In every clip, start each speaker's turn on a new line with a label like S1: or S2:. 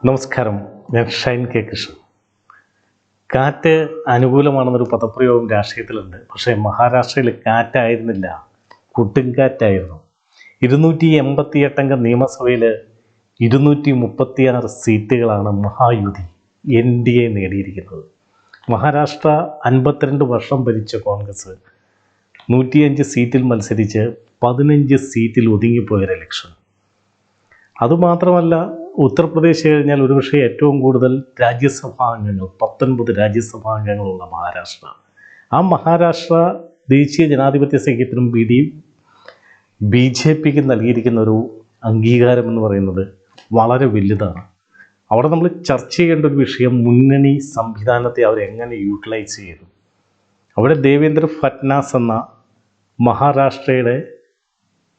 S1: നമസ്കാരം, ഞാൻ ഷൈൻ കെ കൃഷ്ണൻ. കാറ്റ് അനുകൂലമാണെന്നൊരു പദപ്രയോഗം രാഷ്ട്രീയത്തിലുണ്ട്. പക്ഷേ മഹാരാഷ്ട്രയിൽ കാറ്റായിരുന്നില്ല, കൊടുങ്കാറ്റായിരുന്നു. 288 അംഗ നിയമസഭയിൽ 236 സീറ്റുകളാണ് മഹായുതി NDA നേടിയിരിക്കുന്നത്. മഹാരാഷ്ട്ര 52 വർഷം ഭരിച്ച കോൺഗ്രസ് 105 സീറ്റിൽ മത്സരിച്ച് 15 സീറ്റിൽ ഒതുങ്ങിപ്പോയൊരു ഇലക്ഷൻ. അതുമാത്രമല്ല, ഉത്തർപ്രദേശ് കഴിഞ്ഞാൽ ഒരുപക്ഷെ ഏറ്റവും കൂടുതൽ രാജ്യസഭാ അംഗങ്ങൾ 19 രാജ്യസഭാ അംഗങ്ങളുള്ള മഹാരാഷ്ട്ര. ആ മഹാരാഷ്ട്ര ദേശീയ ജനാധിപത്യ സഖ്യത്തിനും BJPക്ക് നൽകിയിരിക്കുന്ന ഒരു അംഗീകാരം എന്ന് പറയുന്നത് വളരെ വലുതാണ്. അവിടെ നമ്മൾ ചർച്ച ചെയ്യേണ്ട ഒരു വിഷയം മുന്നണി സംവിധാനത്തെ അവരെങ്ങനെ യൂട്ടിലൈസ് ചെയ്തു. അവിടെ ദേവേന്ദ്ര ഫട്നാസ് എന്ന മഹാരാഷ്ട്രയുടെ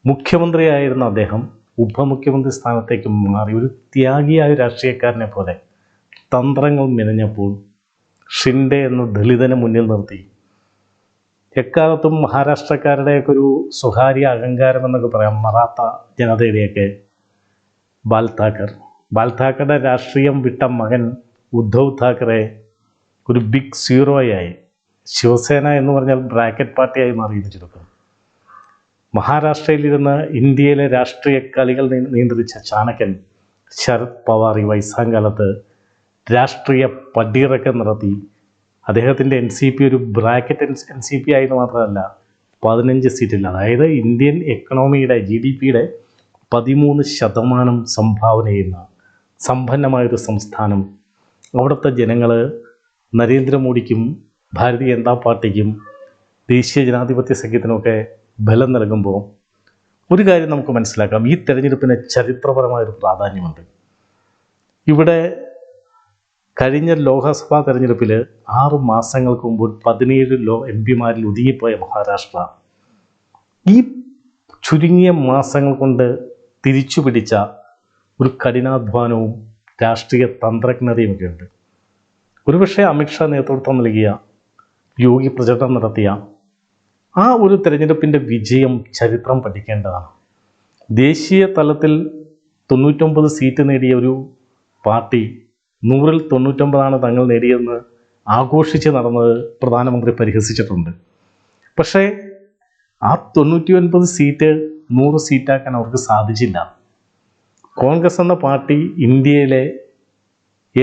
S1: മുഖ്യമന്ത്രിയായിരുന്ന അദ്ദേഹം ഉപമുഖ്യമന്ത്രി സ്ഥാനത്തേക്ക് മാറി ഒരു ത്യാഗിയായ രാഷ്ട്രീയക്കാരനെ പോലെ തന്ത്രങ്ങൾ മെനഞ്ഞപ്പോൾ ഷിൻഡെ എന്ന ദളിതനെ മുന്നിൽ നിർത്തി എക്കാലത്തും മഹാരാഷ്ട്രക്കാരുടെയൊക്കെ ഒരു സ്വകാര്യ അഹങ്കാരം എന്നൊക്കെ പറയാം, മറാത്ത ജനതയുടെയൊക്കെ ബാൽ താക്കറെ രാഷ്ട്രീയം വിട്ട മകൻ ഉദ്ധവ് താക്കറെ ഒരു ബിഗ് സീറോയായി, ശിവസേന എന്ന് പറഞ്ഞാൽ ബ്രാക്കറ്റ് പാർട്ടിയായി മാറിയെന്ന് ചുരുക്കം. മഹാരാഷ്ട്രയിലിരുന്ന് ഇന്ത്യയിലെ രാഷ്ട്രീയ കളികൾ നിയന്ത്രിച്ച ചാണക്യൻ ശരത് പവാർ ഈ വയസ്സാങ്കാലത്ത് രാഷ്ട്രീയ പടിയിറക്കം നടത്തി അദ്ദേഹത്തിൻ്റെ NCP ഒരു ബ്രാക്കറ്റ് NCP ആയെന്ന് മാത്രമല്ല 15 സീറ്റിൽ, അതായത് ഇന്ത്യൻ എക്കണോമിയുടെ GDPയുടെ 13% സംഭാവന ചെയ്യുന്ന സമ്പന്നമായൊരു സംസ്ഥാനം. അവിടുത്തെ ജനങ്ങൾ നരേന്ദ്രമോദിക്കും ഭാരതീയ ജനതാ പാർട്ടിക്കും ദേശീയ ജനാധിപത്യ സഖ്യത്തിനൊക്കെ ബലം നൽകുമ്പോൾ ഒരു കാര്യം നമുക്ക് മനസ്സിലാക്കാം, ഈ തെരഞ്ഞെടുപ്പിന് ചരിത്രപരമായൊരു പ്രാധാന്യമുണ്ട്. ഇവിടെ കഴിഞ്ഞ ലോക്സഭാ തെരഞ്ഞെടുപ്പിൽ 6 മാസങ്ങൾക്ക് മുമ്പ് 17 MP-മാരിൽ ഒതുങ്ങിപ്പോയ മഹാരാഷ്ട്ര ഈ ചുരുങ്ങിയ മാസങ്ങൾ കൊണ്ട് തിരിച്ചു പിടിച്ച ഒരു കഠിനാധ്വാനവും രാഷ്ട്രീയ തന്ത്രജ്ഞതയുമൊക്കെ ഉണ്ട്. ഒരുപക്ഷെ അമിത്ഷാ നേതൃത്വം നൽകിയ, യോഗി പ്രചരണം നടത്തിയ ആ ഒരു തെരഞ്ഞെടുപ്പിൻ്റെ വിജയം ചരിത്രം പഠിക്കേണ്ടതാണ്. ദേശീയ തലത്തിൽ 99 സീറ്റ് നേടിയ ഒരു പാർട്ടി 100-ൽ 99 തങ്ങൾ നേടിയെന്ന് ആഘോഷിച്ച് നടന്നത് പ്രധാനമന്ത്രി പരിഹസിച്ചിട്ടുണ്ട്. പക്ഷേ ആ 99 സീറ്റ് 100 സീറ്റാക്കാൻ അവർക്ക് സാധിച്ചില്ല. കോൺഗ്രസ് എന്ന പാർട്ടി ഇന്ത്യയിലെ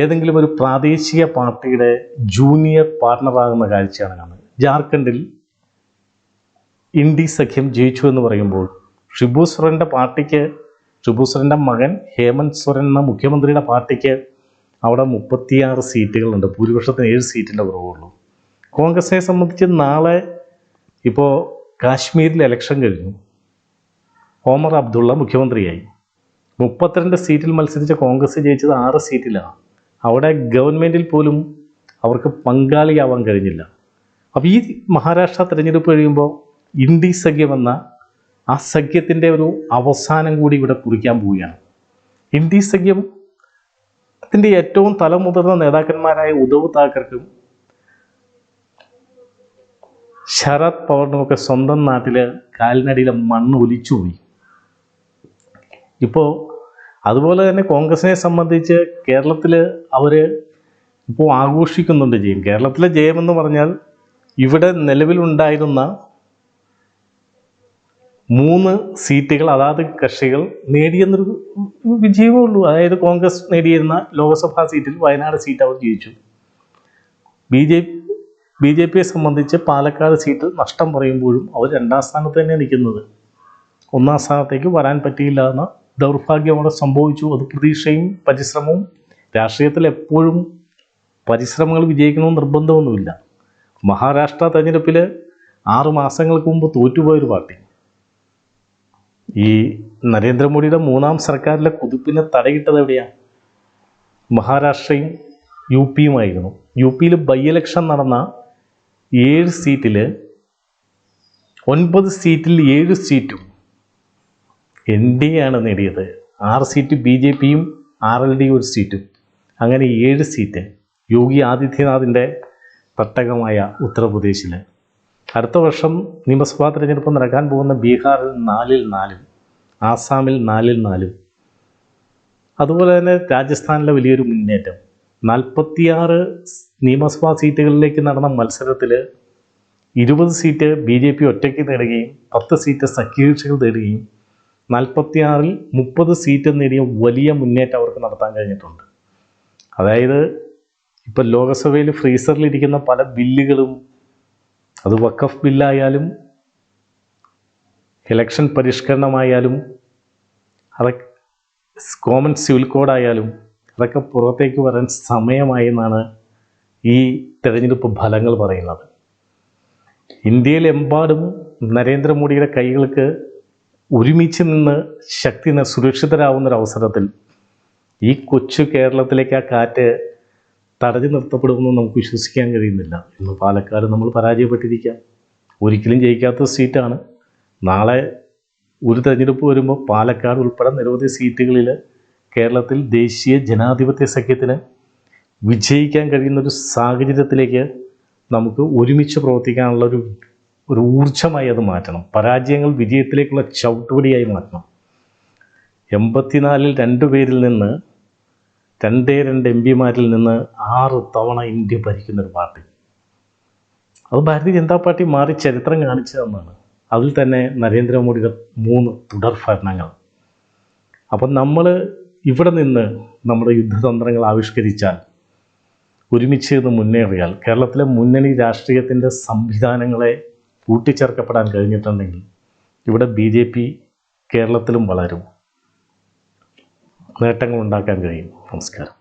S1: ഏതെങ്കിലും ഒരു പ്രാദേശിക പാർട്ടിയുടെ ജൂനിയർ പാർട്ണറാകുന്ന കാഴ്ചയാണ് കാണുന്നത്. ജാർഖണ്ഡിൽ ഇന്ത്യ സഖ്യം ജയിച്ചു എന്ന് പറയുമ്പോൾ ഷിബു സൊറൻ്റെ മകൻ ഹേമന്ത് സൊറൻ എന്ന മുഖ്യമന്ത്രിയുടെ പാർട്ടിക്ക് അവിടെ 36 സീറ്റുകളുണ്ട്. ഭൂരിപക്ഷത്തിന് 7 സീറ്റിൻ്റെ കുറവുള്ളൂ. കോൺഗ്രസിനെ സംബന്ധിച്ച് നാളെ ഇപ്പോൾ കാശ്മീരിൽ ഇലക്ഷൻ കഴിഞ്ഞു. ഒമർ അബ്ദുള്ള മുഖ്യമന്ത്രിയായി. 32 സീറ്റിൽ മത്സരിച്ച കോൺഗ്രസ് ജയിച്ചത് 6 സീറ്റിലാണ്. അവിടെ ഗവൺമെൻറ്റിൽ പോലും അവർക്ക് പങ്കാളിയാവാൻ കഴിഞ്ഞില്ല. അപ്പോൾ ഈ മഹാരാഷ്ട്ര തിരഞ്ഞെടുപ്പ് കഴിയുമ്പോൾ ഇന്ത്യ സഖ്യം എന്ന ആ സഖ്യത്തിൻ്റെ ഒരു അവസാനം കൂടി ഇവിടെ കുറിക്കാൻ പോവുകയാണ്. ഇന്ത്യ സഖ്യത്തിൻ്റെ ഏറ്റവും തലമുതിർന്ന നേതാക്കന്മാരായ ഉദ്ധവ് താക്കർക്കും ശരത് പവാറിനുമൊക്കെ സ്വന്തം നാട്ടിൽ കാലിനടിയിലെ മണ്ണ് ഒലിച്ചുപോയി. ഇപ്പോൾ അതുപോലെ തന്നെ കോൺഗ്രസിനെ സംബന്ധിച്ച് കേരളത്തിൽ അവർ ഇപ്പോൾ ആഘോഷിക്കുന്നുണ്ട് ജയം. കേരളത്തിലെ ജയം എന്ന് പറഞ്ഞാൽ ഇവിടെ നിലവിലുണ്ടായിരുന്ന 3 സീറ്റുകൾ അതാത് കക്ഷികൾ നേടിയെന്നൊരു വിജയമേ ഉള്ളൂ. അതായത് കോൺഗ്രസ് നേടിയിരുന്ന ലോക്സഭാ സീറ്റിൽ വയനാട് സീറ്റ് അവർ ജയിച്ചു. BJPയെ സംബന്ധിച്ച് പാലക്കാട് സീറ്റിൽ നഷ്ടം പറയുമ്പോഴും അവർ 2ാം സ്ഥാനത്ത് തന്നെ നിൽക്കുന്നത്. 1ാം സ്ഥാനത്തേക്ക് വരാൻ പറ്റിയില്ല എന്ന ദൗർഭാഗ്യം അവിടെ സംഭവിച്ചു. അത് പ്രതീക്ഷയും പരിശ്രമവും, രാഷ്ട്രീയത്തിൽ എപ്പോഴും പരിശ്രമങ്ങൾ വിജയിക്കണമെന്ന് നിർബന്ധമൊന്നുമില്ല. മഹാരാഷ്ട്ര തെരഞ്ഞെടുപ്പിൽ 6 മാസങ്ങൾക്ക് മുമ്പ് തോറ്റുപോയൊരു പാർട്ടി ഈ നരേന്ദ്രമോദിയുടെ 3ാം സർക്കാരിലെ കുതിപ്പിനെ തടയിട്ടത് എവിടെയാണ്? മഹാരാഷ്ട്രയും UPയുമായിരുന്നു. UPയിൽ ബൈ ഇലക്ഷൻ നടന്ന 7 സീറ്റിൽ 9 സീറ്റിൽ 7 സീറ്റും NDA ആണ് നേടിയത്. 6 സീറ്റ് BJPയും RLD 1 സീറ്റും, അങ്ങനെ 7 സീറ്റ് യോഗി ആദിത്യനാഥിൻ്റെ തട്ടകമായ ഉത്തർപ്രദേശിൽ. അടുത്ത വർഷം നിയമസഭാ തെരഞ്ഞെടുപ്പ് നടക്കാൻ പോകുന്ന ബീഹാറിൽ 4-ൽ 4, ആസാമിൽ 4-ൽ 4. അതുപോലെ തന്നെ രാജസ്ഥാനിലെ വലിയൊരു മുന്നേറ്റം. 46 നിയമസഭാ സീറ്റുകളിലേക്ക് നടന്ന മത്സരത്തിൽ 20 സീറ്റ് BJP ഒറ്റയ്ക്ക് നേടുകയും 10 സീറ്റ് സഖ്യകക്ഷികൾ നേടുകയും 46-ൽ 30 സീറ്റ് നേടിയ വലിയ മുന്നേറ്റം അവർക്ക് നടത്താൻ കഴിഞ്ഞിട്ടുണ്ട്. അതായത് ഇപ്പം ലോകസഭയിൽ ഫ്രീസറിലിരിക്കുന്ന പല ബില്ലുകളും, അത് വഖഫ് ബില്ലായാലും ഇലക്ഷൻ പരിഷ്കരണമായാലും അതൊക്കെ കോമൺ സിവിൽ കോഡായാലും അതൊക്കെ പുറത്തേക്ക് വരാൻ സമയമായി എന്നാണ് ഈ തെരഞ്ഞെടുപ്പ് ഫലങ്ങൾ പറയുന്നത്. ഇന്ത്യയിലെമ്പാടും നരേന്ദ്രമോദിയുടെ കൈകൾക്ക് ഒരുമിച്ച് നിന്ന് സുരക്ഷിതരാകുന്നൊരവസരത്തിൽ ഈ കൊച്ചു കേരളത്തിലേക്ക് ആ കാറ്റ് തടഞ്ഞു നിർത്തപ്പെടുമെന്ന് നമുക്ക് വിശ്വസിക്കാൻ കഴിയുന്നില്ല. ഇന്ന് പാലക്കാട് നമ്മൾ പരാജയപ്പെട്ടിരിക്കാം. ഒരിക്കലും ജയിക്കാത്ത സീറ്റാണ്. നാളെ ഒരു തെരഞ്ഞെടുപ്പ് വരുമ്പോൾ പാലക്കാട് ഉൾപ്പെടെ നിരവധി സീറ്റുകളിൽ കേരളത്തിൽ ദേശീയ ജനാധിപത്യ സഖ്യത്തിന് വിജയിക്കാൻ കഴിയുന്നൊരു സാഹചര്യത്തിലേക്ക് നമുക്ക് ഒരുമിച്ച് പ്രവർത്തിക്കാനുള്ള ഒരു ഊർജ്ജമായി അത് മാറ്റണം. പരാജയങ്ങൾ വിജയത്തിലേക്കുള്ള ചവിട്ടുപടിയായി മാറ്റണം. 84-ൽ 2 പേരിൽ നിന്ന് 2 MP-മാരിൽ നിന്ന് 6 തവണ ഇന്ത്യ ഭരിക്കുന്നൊരു പാർട്ടി. അത് ഭാരതീയ ജനതാ പാർട്ടി മാറി ചരിത്രം കാണിച്ചതെന്നാണ്. അതിൽ തന്നെ നരേന്ദ്രമോദിയുടെ 3 തുടർ ഭരണങ്ങൾ. അപ്പം നമ്മൾ ഇവിടെ നിന്ന് നമ്മുടെ യുദ്ധതന്ത്രങ്ങൾ ആവിഷ്കരിച്ചാൽ, ഒരുമിച്ച് നിന്ന് മുന്നേറിയാൽ, കേരളത്തിലെ മുന്നണി രാഷ്ട്രീയത്തിൻ്റെ സംവിധാനങ്ങളെ കൂട്ടിച്ചേർക്കപ്പെടാൻ കഴിഞ്ഞിട്ടുണ്ടെങ്കിൽ ഇവിടെ BJP കേരളത്തിലും വളരും, നേട്ടങ്ങൾ ഉണ്ടാക്കാൻ കഴിയും. നമസ്കാരം.